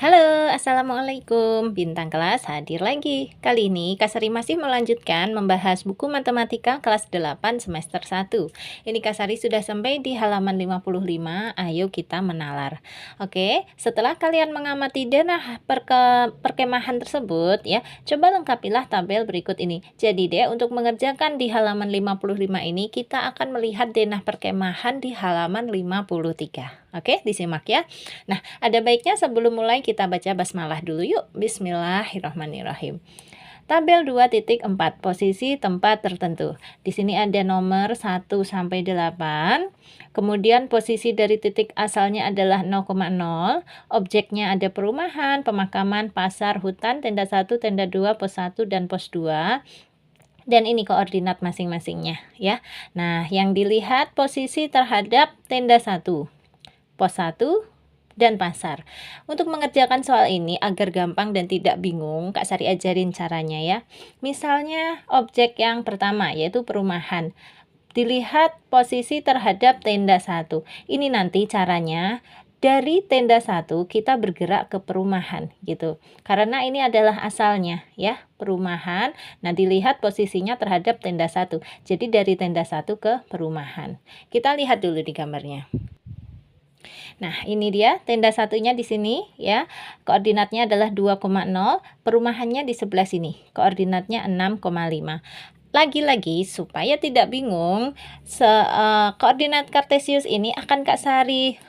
Halo, Assalamualaikum. Bintang kelas hadir lagi. Kali ini Kak Sari masih melanjutkan membahas buku matematika kelas 8 semester 1. Ini Kak Sari sudah sampai di halaman 55. Ayo kita menalar. Oke, setelah kalian mengamati denah perkemahan tersebut ya, coba lengkapilah tabel berikut ini. Jadi deh, untuk mengerjakan di halaman 55 ini kita akan melihat denah perkemahan di halaman 53. Oke, disimak ya. Nah, ada baiknya sebelum mulai kita baca basmalah dulu yuk. Bismillahirrahmanirrahim. Tabel 2.4 posisi tempat tertentu. Di sini ada nomor 1 sampai 8. Kemudian posisi dari titik asalnya adalah 0,0. Objeknya ada perumahan, pemakaman, pasar, hutan, tenda 1, tenda 2, pos 1 dan pos 2. Dan ini koordinat masing-masingnya ya. Nah, yang dilihat posisi terhadap tenda 1, pos 1 dan pasar. Untuk mengerjakan soal ini agar gampang dan tidak bingung, Kak Sari ajarin caranya ya. Misalnya objek yang pertama yaitu perumahan. Dilihat posisi terhadap tenda 1. Ini nanti caranya dari tenda 1 kita bergerak ke perumahan gitu. Karena ini adalah asalnya ya, perumahan. Nah, dilihat posisinya terhadap tenda 1. Jadi dari tenda 1 ke perumahan. Kita lihat dulu di gambarnya. Nah, ini dia tenda satunya di sini ya. Koordinatnya adalah 2,0, perumahannya di sebelah sini. Koordinatnya 6,5. Lagi-lagi supaya tidak bingung, koordinat kartesius ini akan Kak Sari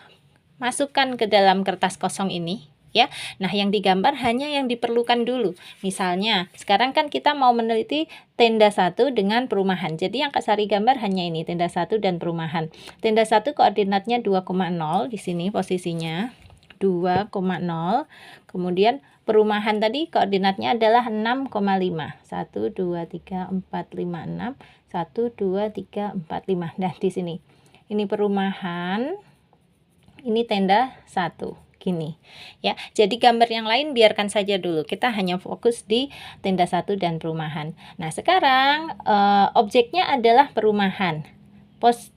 masukkan ke dalam kertas kosong ini ya. Nah, yang digambar hanya yang diperlukan dulu. Misalnya, sekarang kan kita mau meneliti tenda 1 dengan perumahan. Jadi yang Kak Sari gambar hanya ini, tenda 1 dan perumahan. Tenda 1 koordinatnya 2,0 di sini posisinya. 2,0. Kemudian perumahan tadi koordinatnya adalah 6,5. 1 2 3 4 5 6. 1 2 3 4 5. Nah, di sini. Ini perumahan. Ini tenda 1. Gini ya, jadi gambar yang lain biarkan saja dulu, kita hanya fokus di tenda 1 dan perumahan. Nah, sekarang objeknya adalah perumahan.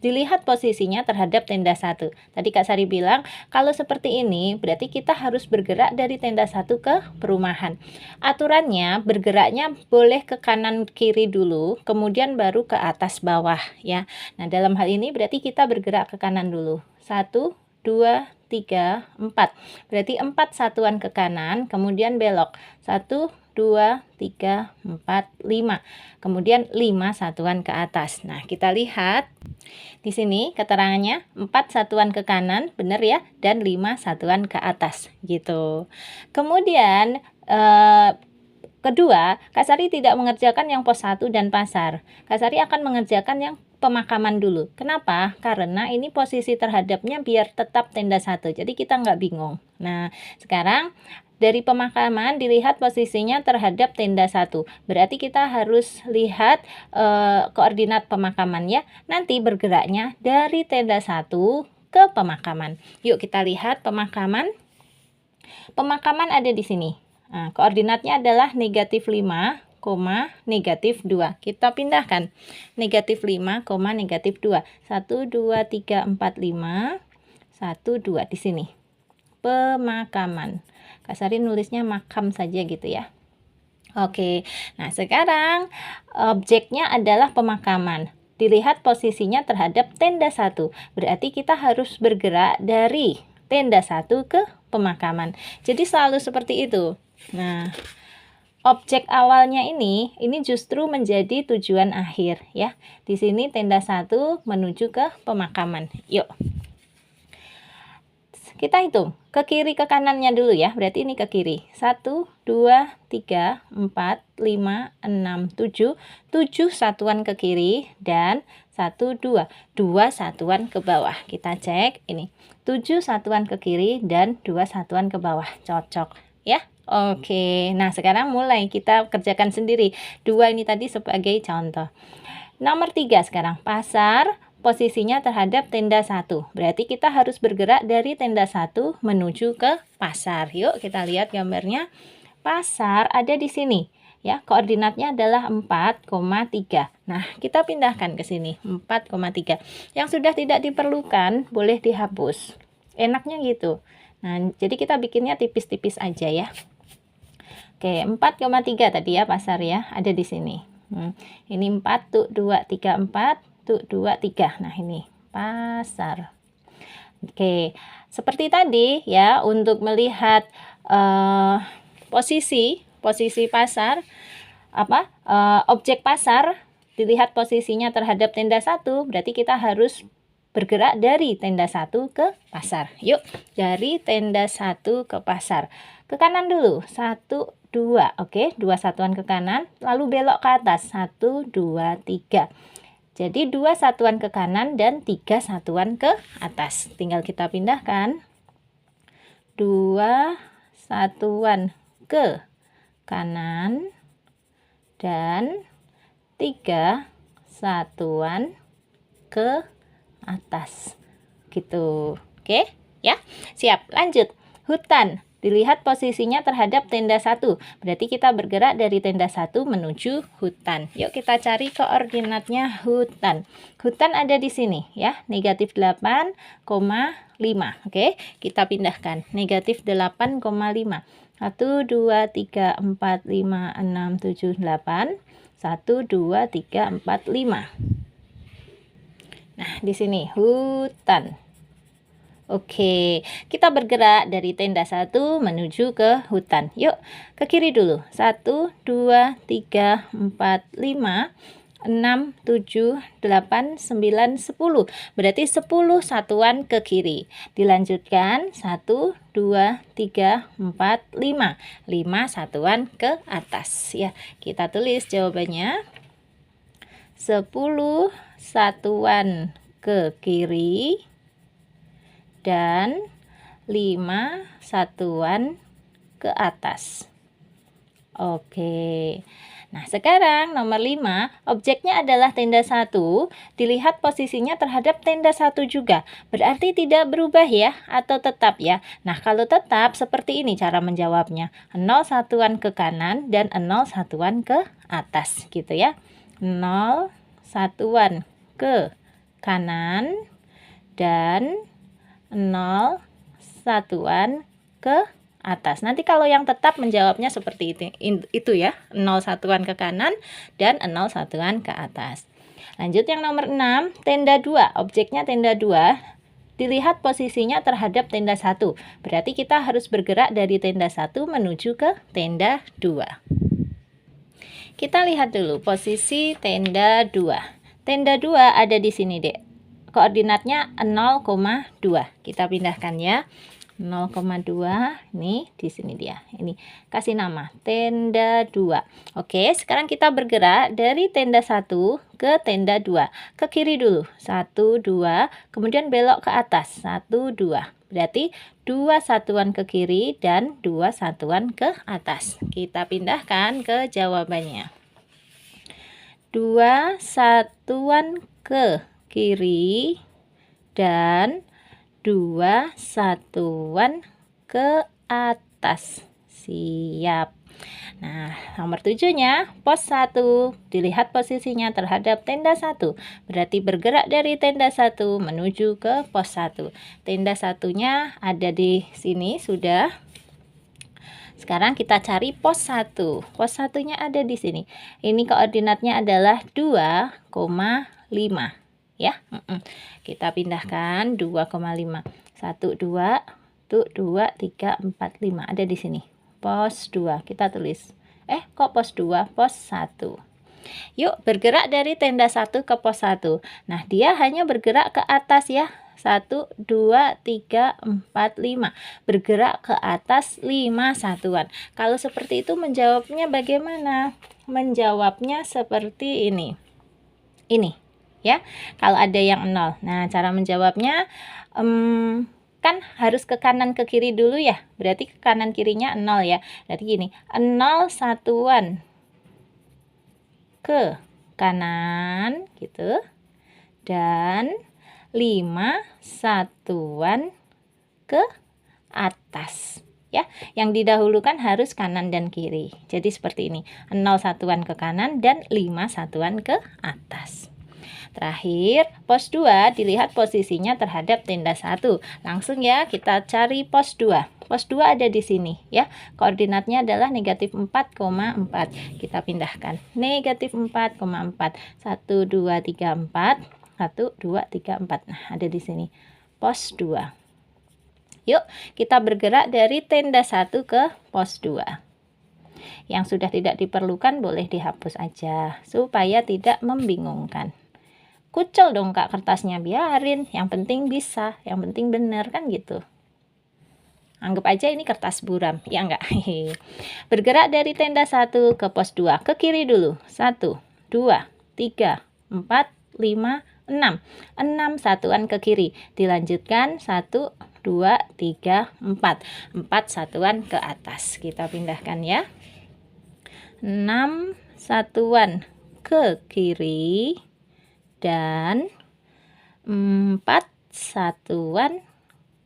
Dilihat posisinya terhadap tenda 1. Tadi Kak Sari bilang kalau seperti ini berarti kita harus bergerak dari tenda 1 ke perumahan. Aturannya bergeraknya boleh ke kanan kiri dulu, kemudian baru ke atas bawah ya. Nah, dalam hal ini berarti kita bergerak ke kanan dulu. 1 2, 3, 4. Berarti 4 satuan ke kanan, kemudian belok. 1, 2, 3, 4, 5. Kemudian 5 satuan ke atas. Nah, kita lihat di sini keterangannya 4 satuan ke kanan, benar ya, dan 5 satuan ke atas gitu. Kemudian kedua, Kak Sari tidak mengerjakan yang pos 1 dan pasar. Kak Sari akan mengerjakan yang pemakaman dulu. Kenapa? Karena ini posisi terhadapnya biar tetap tenda 1. Jadi kita nggak bingung. Nah, sekarang dari pemakaman dilihat posisinya terhadap tenda 1. Berarti kita harus lihat koordinat pemakamannya. Nanti bergeraknya dari tenda 1 ke pemakaman. Yuk kita lihat pemakaman. Pemakaman ada di sini. Nah, koordinatnya adalah negatif 5, negatif 2. Kita pindahkan. Negatif 5, negatif 2. 1, 2, 3, 4, 5. 1, 2 di sini. Pemakaman. Kak Sari nulisnya makam saja gitu ya. Oke. Nah, sekarang objeknya adalah pemakaman. Dilihat posisinya terhadap tenda 1. Berarti kita harus bergerak dari tenda 1 ke pemakaman. Jadi selalu seperti itu. Nah, objek awalnya ini justru menjadi tujuan akhir ya. Di sini tenda 1 menuju ke pemakaman. Yuk. Kita hitung ke kiri ke kanannya dulu ya. Berarti ini ke kiri. 1 2 3 4 5 6 7. 7 satuan ke kiri dan 1 2. 2 satuan ke bawah. Kita cek ini. 7 satuan ke kiri dan 2 satuan ke bawah. Cocok ya. Oke, nah sekarang mulai kita kerjakan sendiri. 2 ini tadi sebagai contoh. Nomor 3 sekarang, pasar posisinya terhadap tenda 1. Berarti kita harus bergerak dari tenda 1 menuju ke pasar. Yuk kita lihat gambarnya. Pasar ada di sini. Ya, koordinatnya adalah 4,3. Nah, kita pindahkan ke sini, 4,3. Yang sudah tidak diperlukan boleh dihapus. Enaknya gitu. Nah, jadi kita bikinnya tipis-tipis aja ya. Oke, 4,3 tadi ya pasar ya, ada di sini. Ini 4 tuh 2 3 4 tuh 2 3. Nah, ini pasar. Oke, seperti tadi ya, untuk melihat posisi pasar, objek pasar, dilihat posisinya terhadap tenda 1, berarti kita harus bergerak dari tenda 1 ke pasar. Yuk, dari tenda 1 ke pasar. Ke kanan dulu, 1, 2, oke, 2 satuan ke kanan, lalu belok ke atas, 1, 2, 3. Jadi 2 satuan ke kanan dan 3 satuan ke atas. Tinggal kita pindahkan. 2 satuan ke kanan dan 3 satuan ke atas. Gitu. Oke, ya. Siap, lanjut. Hutan. Dilihat posisinya terhadap tenda 1. Berarti kita bergerak dari tenda 1 menuju hutan. Yuk kita cari koordinatnya hutan. Hutan ada di sini ya, negatif 8,5. Oke, kita pindahkan. Negatif 8,5. 1, 2, 3, 4, 5, 6, 7, 8. 1, 2, 3, 4, 5. Nah, di sini hutan. Oke, kita bergerak dari tenda 1 menuju ke hutan. Yuk, ke kiri dulu. 1, 2, 3, 4, 5, 6, 7, 8, 9, 10. Berarti 10 satuan ke kiri. Dilanjutkan 1, 2, 3, 4, 5. 5 satuan ke atas. Ya, kita tulis jawabannya. 10 satuan ke kiri dan 5 satuan ke atas. Oke. Nah, sekarang nomor 5, objeknya adalah tenda 1, dilihat posisinya terhadap tenda 1 juga. Berarti tidak berubah ya, atau tetap ya. Nah, kalau tetap seperti ini cara menjawabnya. 0 satuan ke kanan dan 0 satuan ke atas gitu ya. 0 satuan ke kanan dan 0 satuan ke atas. Nanti kalau yang tetap menjawabnya seperti itu ya. 0 satuan ke kanan dan 0 satuan ke atas. Lanjut yang nomor 6, tenda 2. Objeknya tenda 2. Dilihat posisinya terhadap tenda 1. Berarti kita harus bergerak dari tenda 1 menuju ke tenda 2. Kita lihat dulu posisi tenda 2. Tenda 2 ada di sini, Dek. Koordinatnya 0,2. Kita pindahkan ya. 0,2 nih di sini dia. Ini kasih nama tenda 2. Oke, sekarang kita bergerak dari tenda 1 ke tenda 2. Ke kiri dulu. 1 2, kemudian belok ke atas. 1 2. Berarti 2 satuan ke kiri dan 2 satuan ke atas. Kita pindahkan ke jawabannya. 2 satuan ke kiri dan 2 satuan ke atas. Siap. Nah, nomor 7-nya pos 1. Dilihat posisinya terhadap tenda 1. Berarti bergerak dari tenda 1 menuju ke pos 1. Tenda 1-nya ada di sini sudah. Sekarang kita cari pos 1. Pos 1-nya ada di sini. Ini koordinatnya adalah 2,5 ya. Kita pindahkan 2,5. 1 2 tuh 2 3 4 5 ada di sini. Pos 2 kita tulis. Kok pos 2? Pos 1. Yuk bergerak dari tenda 1 ke pos 1. Nah, dia hanya bergerak ke atas ya. 1 2 3 4 5. Bergerak ke atas 5 satuan. Kalau seperti itu menjawabnya bagaimana? Menjawabnya seperti ini. Ini ya. Kalau ada yang 0. Nah, cara menjawabnya kan harus ke kanan ke kiri dulu ya. Berarti ke kanan kirinya 0 ya. Berarti gini, 0 satuan ke kanan gitu. Dan 5 satuan ke atas. Ya, yang didahulukan harus kanan dan kiri. Jadi seperti ini. 0 satuan ke kanan dan 5 satuan ke atas. Terakhir, pos 2 dilihat posisinya terhadap tenda 1. Langsung ya, kita cari pos 2. Pos 2 ada di sini ya. Koordinatnya adalah negatif 4,4. Kita pindahkan. Negatif 4,4. 1, 2, 3, 4. 1, 2, 3, 4. Nah, ada di sini. Pos 2. Yuk, kita bergerak dari tenda 1 ke pos 2. Yang sudah tidak diperlukan boleh dihapus aja, supaya tidak membingungkan. Kucel dong Kak kertasnya, biarin. Yang penting bisa, yang penting benar kan gitu. Anggap aja ini kertas buram, ya enggak? Bergerak dari tenda 1 ke pos 2. Ke kiri dulu. 1, 2, 3, 4, 5, 6. 6 satuan ke kiri. Dilanjutkan 1, 2, 3, 4. 4 satuan ke atas. Kita pindahkan ya. 6 satuan ke kiri dan 4 satuan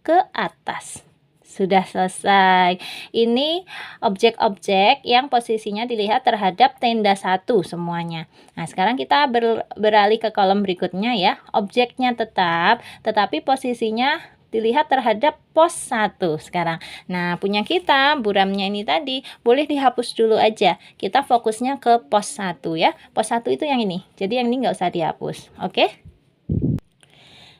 ke atas. Sudah selesai. Ini objek-objek yang posisinya dilihat terhadap tenda 1 semuanya. Nah, sekarang kita beralih ke kolom berikutnya ya. Objeknya tetap, tetapi posisinya dilihat terhadap pos 1 sekarang. Nah, punya kita buramnya ini tadi boleh dihapus dulu aja. Kita fokusnya ke pos 1 ya. Pos 1 itu yang ini. Jadi yang ini nggak usah dihapus. Oke?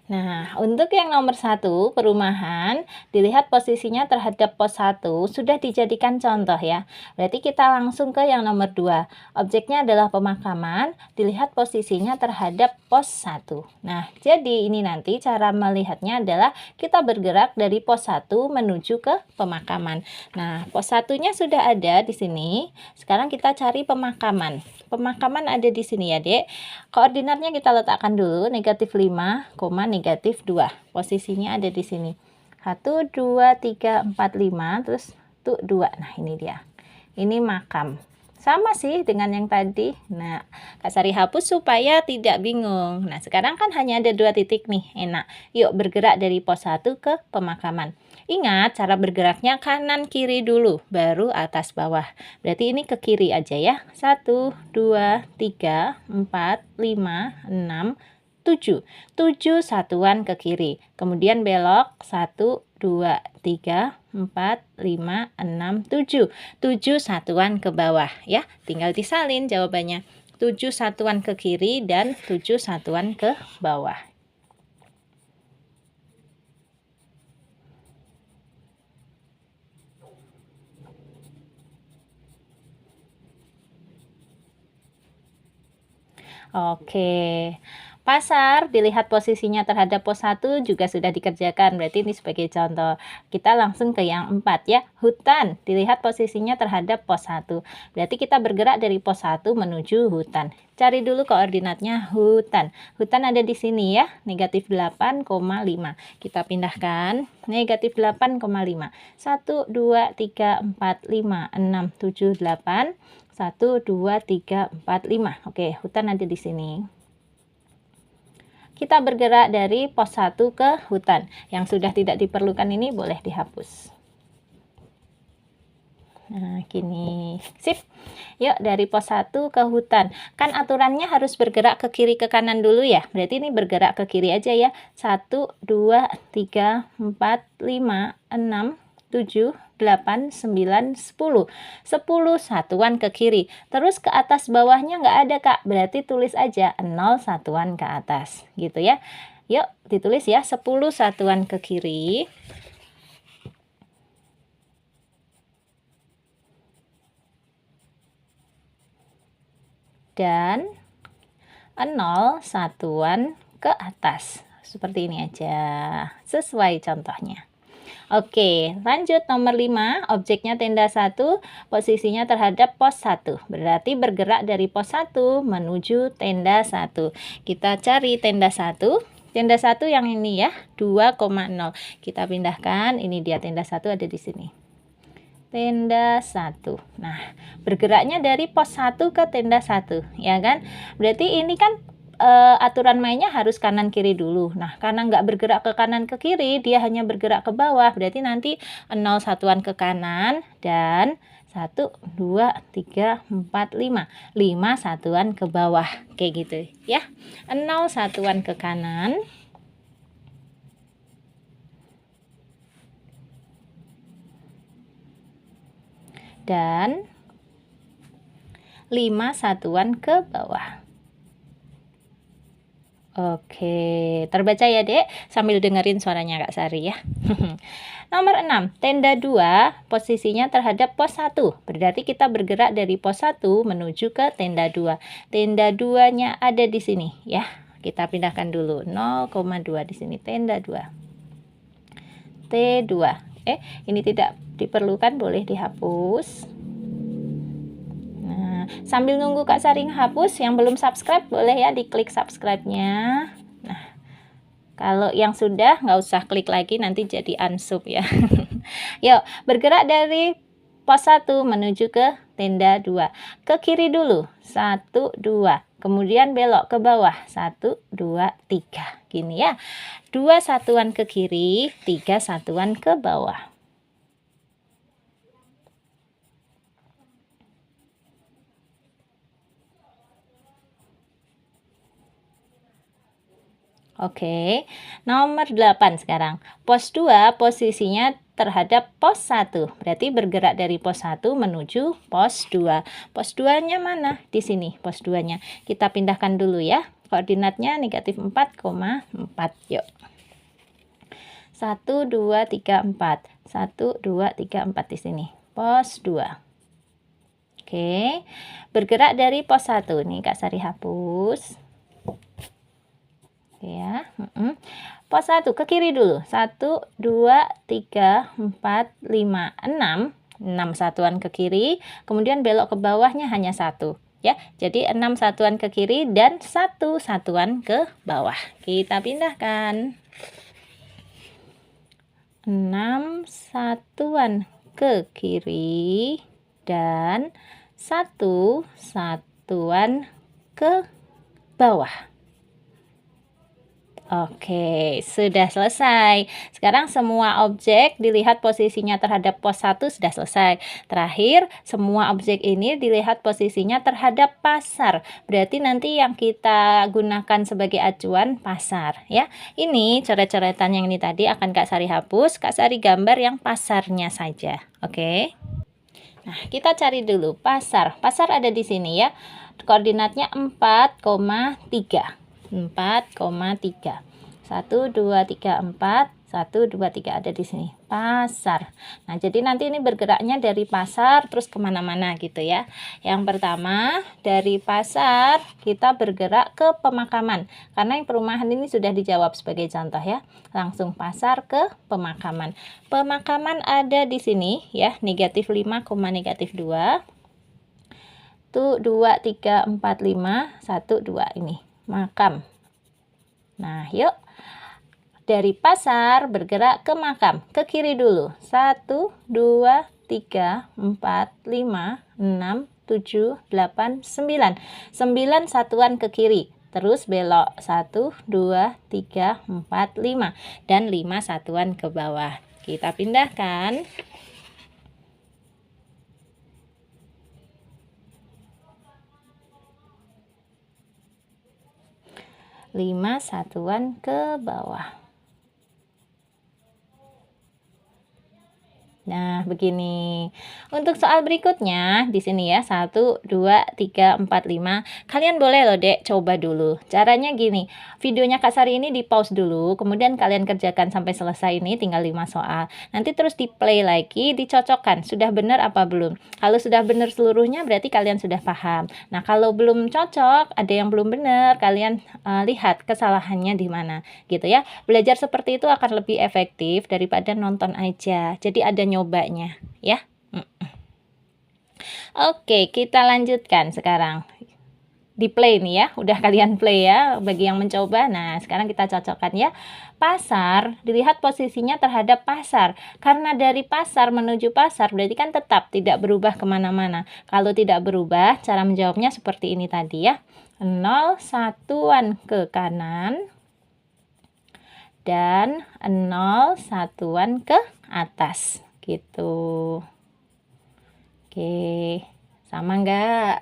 Nah, untuk yang nomor 1, perumahan, dilihat posisinya terhadap pos 1, sudah dijadikan contoh ya. Berarti kita langsung ke yang nomor 2. Objeknya adalah pemakaman, dilihat posisinya terhadap pos 1. Nah, jadi ini nanti cara melihatnya adalah kita bergerak dari pos 1 menuju ke pemakaman. Nah, pos 1-nya sudah ada di sini. Sekarang kita cari pemakaman. Pemakaman ada di sini ya, Dek. Koordinatnya kita letakkan dulu, negatif 5, negatif 2. Posisinya ada di sini. 1, 2, 3, 4, 5, terus tuh 2. Nah, ini dia. Ini makam. Sama sih dengan yang tadi. Nah, Kak Sari hapus supaya tidak bingung. Nah, sekarang kan hanya ada 2 titik nih. Enak. Yuk bergerak dari pos 1 ke pemakaman. Ingat, cara bergeraknya kanan kiri dulu, baru atas bawah. Berarti ini ke kiri aja ya. 1, 2, 3, 4, 5, 6, 7. 7 satuan ke kiri. Kemudian belok 1, 2, 3, 4, 5, 6, 7. 7 satuan ke bawah ya. Tinggal disalin jawabannya. 7 satuan ke kiri dan 7 satuan ke bawah. Oke. Pasar dilihat posisinya terhadap pos 1 juga sudah dikerjakan. Berarti ini sebagai contoh. Kita langsung ke yang 4 ya. Hutan dilihat posisinya terhadap pos 1. Berarti kita bergerak dari pos 1 menuju hutan. Cari dulu koordinatnya hutan. Hutan ada di sini ya. Negatif 8,5. Kita pindahkan. Negatif 8,5. 1, 2, 3, 4, 5, 6, 7, 8. 1, 2, 3, 4, 5. Oke, hutan ada di sini. Kita bergerak dari pos 1 ke hutan. Yang sudah tidak diperlukan ini boleh dihapus. Nah, gini. Sip. Yuk, dari pos 1 ke hutan. Kan aturannya harus bergerak ke kiri ke kanan dulu ya. Berarti ini bergerak ke kiri aja ya. 1, 2, 3, 4, 5, 6, 7, 8, 9, 10. 10 satuan ke kiri. Terus ke atas bawahnya nggak ada Kak. Berarti tulis aja 0 satuan ke atas. Gitu ya. Yuk ditulis ya 10 satuan ke kiri. Dan 0 satuan ke atas. Seperti ini aja. Sesuai contohnya. Oke, lanjut nomor 5, objeknya tenda 1, posisinya terhadap pos 1. Berarti bergerak dari pos 1 menuju tenda 1. Kita cari tenda 1. Tenda 1 yang ini ya, 2,0. Kita pindahkan, ini dia tenda 1 ada di sini. Tenda 1. Nah, bergeraknya dari pos 1 ke tenda 1, ya kan? Berarti ini kan aturan mainnya harus kanan kiri dulu. Nah, karena nggak bergerak ke kanan ke kiri, dia hanya bergerak ke bawah. Berarti nanti 0 satuan ke kanan dan 1, 2, 3, 4, 5. 5 satuan ke bawah. Kayak gitu ya. 0 satuan ke kanan. Dan 5 satuan ke bawah. Oke, terbaca ya Dek, sambil dengerin suaranya Kak Sari ya. Nomor 6, tenda 2 posisinya terhadap pos 1. Berarti kita bergerak dari pos 1 menuju ke tenda 2. Tenda 2-nya ada di sini ya. Kita pindahkan dulu 0,2 di sini tenda 2. T2. Ini tidak diperlukan, boleh dihapus. Sambil nunggu Kak Sari hapus, yang belum subscribe boleh ya diklik subscribe-nya. Nah, kalau yang sudah nggak usah klik lagi, nanti jadi unsub ya. Yuk, bergerak dari pos 1 menuju ke tenda 2. Ke kiri dulu, 1, 2. Kemudian belok ke bawah, 1, 2, 3. Gini ya, 2 satuan ke kiri, 3 satuan ke bawah. Oke, nomor 8 sekarang. Pos 2 posisinya terhadap pos 1. Berarti bergerak dari pos 1 menuju pos 2. Pos 2-nya mana? Di sini pos 2-nya. Kita pindahkan dulu ya. Koordinatnya negatif 4,4. Yuk. 1, 2, 3, 4. 1, 2, 3, 4 di sini. Pos 2. Oke. Bergerak dari pos 1. Nih Kak Sari hapus. Ya, pos 1 ke kiri dulu, 1, 2, 3, 4, 5, 6. 6 satuan ke kiri, kemudian belok ke bawahnya hanya 1 ya. Jadi 6 satuan ke kiri dan 1 satuan ke bawah. Kita pindahkan 6 satuan ke kiri dan 1 satuan ke bawah. Oke, sudah selesai. Sekarang semua objek dilihat posisinya terhadap pos 1 sudah selesai. Terakhir, semua objek ini dilihat posisinya terhadap pasar. Berarti nanti yang kita gunakan sebagai acuan pasar ya. Ini coret-coretan yang ini tadi akan Kak Sari hapus, Kak Sari gambar yang pasarnya saja. Oke. Nah, kita cari dulu pasar. Pasar ada di sini ya. Koordinatnya 4,3. 4,3. 1, 2, 3, 4. 1, 2, 3 ada di sini. Pasar. Nah, jadi nanti ini bergeraknya dari pasar terus kemana-mana gitu ya. Yang pertama, dari pasar kita bergerak ke pemakaman. Karena yang perumahan ini sudah dijawab sebagai contoh ya. Langsung pasar ke pemakaman. Pemakaman ada di sini ya. Negatif 5, negatif 2. Tuh 2, 3, 4, 5. 1, 2 ini. Makam. Nah, yuk. Dari pasar bergerak ke makam. Ke kiri dulu. 1, 2, 3, 4, 5, 6, 7, 8, 9. 9 satuan ke kiri. Terus belok. 1, 2, 3, 4, 5. Dan 5 satuan ke bawah. Kita pindahkan. 5 satuan ke bawah. Nah, begini. Untuk soal berikutnya di sini ya, 1, 2, 3, 4, 5. Kalian boleh loh, Dek, coba dulu. Caranya gini. Videonya Kak Sari ini di-pause dulu, kemudian kalian kerjakan sampai selesai ini tinggal 5 soal. Nanti terus di-play lagi, dicocokkan. Sudah benar apa belum? Kalau sudah benar seluruhnya berarti kalian sudah paham. Nah, kalau belum cocok, ada yang belum benar, kalian lihat kesalahannya di mana, gitu ya. Belajar seperti itu akan lebih efektif daripada nonton aja. Jadi ada nyobanya ya. Oke, kita lanjutkan sekarang. di play nih ya, udah kalian play ya bagi yang mencoba. Nah, sekarang kita cocokkan ya. Pasar, dilihat posisinya terhadap pasar. Karena dari pasar menuju pasar berarti kan tetap tidak berubah kemana-mana. Kalau tidak berubah, cara menjawabnya seperti ini tadi ya. 0 satuan ke kanan dan 0 satuan ke atas gitu. Oke, sama enggak?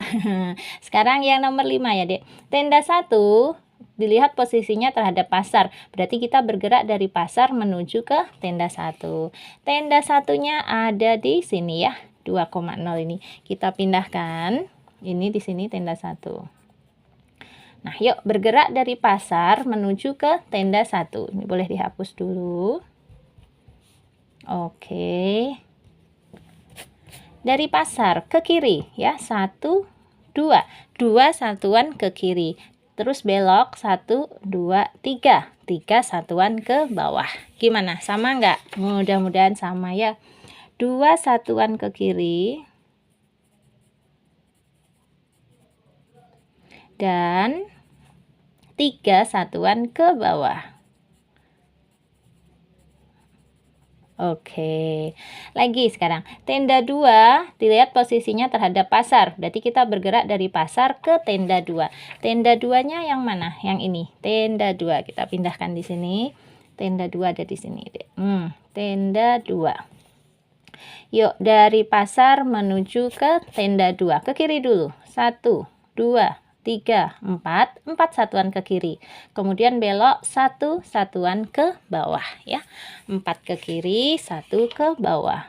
Sekarang yang nomor 5 ya, Dek. Tenda 1 dilihat posisinya terhadap pasar. Berarti kita bergerak dari pasar menuju ke tenda 1. Tenda satunya ada di sini ya, 2,0 ini. Kita pindahkan. Ini di sini tenda 1. Nah, yuk bergerak dari pasar menuju ke tenda 1. Ini boleh dihapus dulu. Oke. Dari pasar ke kiri ya, 1, 2. 2 satuan ke kiri. Terus belok 1, 2, 3. 3 satuan ke bawah. Gimana? Sama enggak? Mudah-mudahan sama ya. 2 satuan ke kiri. Dan 3 satuan ke bawah. Oke, lagi sekarang tenda 2 dilihat posisinya terhadap pasar, berarti kita bergerak dari pasar ke tenda 2. Tenda 2-nya yang mana? Yang ini, tenda 2. Kita pindahkan di sini. Tenda 2 ada di sini, Dek. Tenda 2. Yuk, dari pasar menuju ke tenda 2. Ke kiri dulu. 1, 2, 3, 4. 4 satuan ke kiri. Kemudian belok 1 satuan ke bawah ya. 4 ke kiri, 1 ke bawah.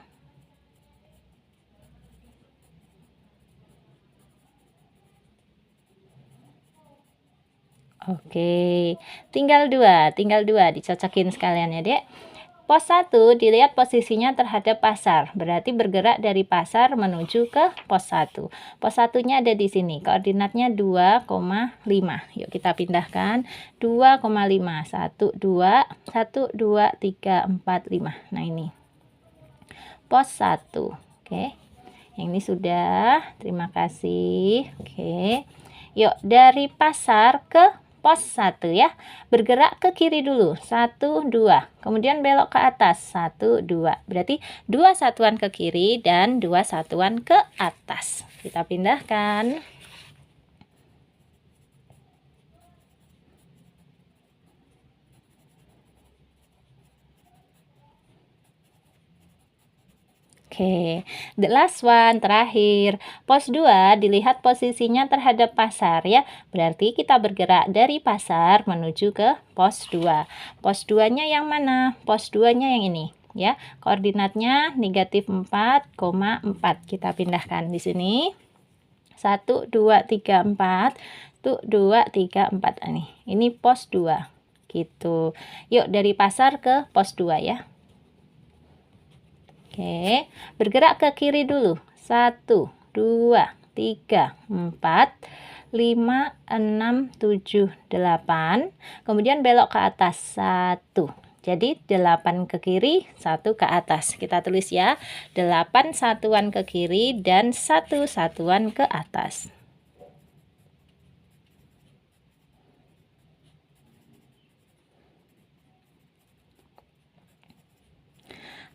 Oke, tinggal 2 dicocokin sekalian ya, Dek. Pos 1 dilihat posisinya terhadap pasar, berarti bergerak dari pasar menuju ke pos 1. Pos 1-nya ada di sini, koordinatnya 2,5. Yuk kita pindahkan, 2,5. 1, 2, 1, 2, 3, 4, 5. Nah ini, pos 1. Oke, yang ini sudah, terima kasih. Oke, yuk dari pasar ke pos 1 ya, bergerak ke kiri dulu, 1, 2, kemudian belok ke atas, 1, 2, berarti 2 satuan ke kiri dan 2 satuan ke atas. Kita pindahkan. Oke, the last one, terakhir. Pos 2 dilihat posisinya terhadap pasar ya. Berarti kita bergerak dari pasar menuju ke pos 2. Pos 2-nya yang mana? Pos 2-nya yang ini ya. Koordinatnya negatif 4,4. Kita pindahkan di sini. 1, 2, 3, 4. 1, 2, 3, 4. Ini pos 2. Gitu. Yuk dari pasar ke pos 2 ya. Oke, bergerak ke kiri dulu. 1, 2, 3, 4, 5, 6, 7, 8. Kemudian belok ke atas. 1. Jadi 8 ke kiri, 1 ke atas. Kita tulis ya. 8 satuan ke kiri dan 1 satuan ke atas.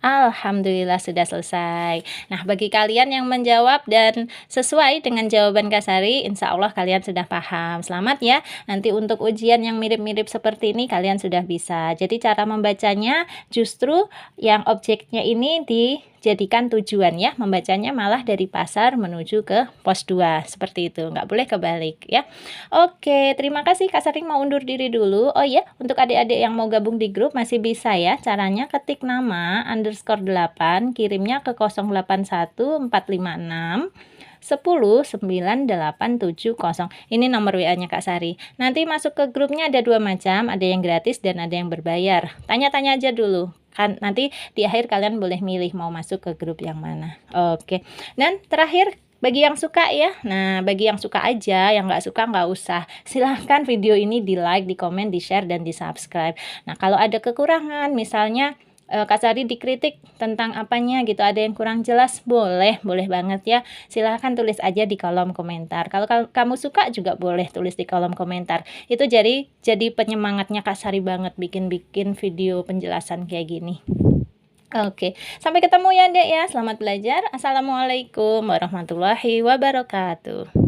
Alhamdulillah sudah selesai. Nah, bagi kalian yang menjawab dan sesuai dengan jawaban Kak Sari, insya Allah kalian sudah paham. Selamat ya. Nanti untuk ujian yang mirip-mirip seperti ini kalian sudah bisa. Jadi cara membacanya justru yang objeknya ini dijadikan tujuan ya. Membacanya malah dari pasar menuju ke pos 2. Seperti itu. Nggak boleh kebalik ya. Oke, terima kasih. Kak Sari mau undur diri dulu. Oh ya, untuk adik-adik yang mau gabung di grup masih bisa ya. Caranya ketik nama _8, kirimnya ke 081456 10 9870. Ini nomor WA-nya Kak Sari. Nanti masuk ke grupnya ada 2 macam, ada yang gratis dan ada yang berbayar. Tanya-tanya aja dulu. Kan nanti di akhir kalian boleh milih mau masuk ke grup yang mana. Oke. Dan terakhir bagi yang suka ya, nah bagi yang suka aja, yang nggak suka nggak usah. Silahkan video ini di like, di komen, di share, dan di subscribe. Nah kalau ada kekurangan, misalnya Kak Sari dikritik tentang apanya gitu, ada yang kurang jelas, boleh banget ya. Silahkan tulis aja di kolom komentar. Kalau kamu suka juga boleh tulis di kolom komentar. Itu jadi penyemangatnya Kak Sari banget bikin video penjelasan kayak gini. Oke, sampai ketemu ya Dek ya. Selamat belajar. Assalamualaikum warahmatullahi wabarakatuh.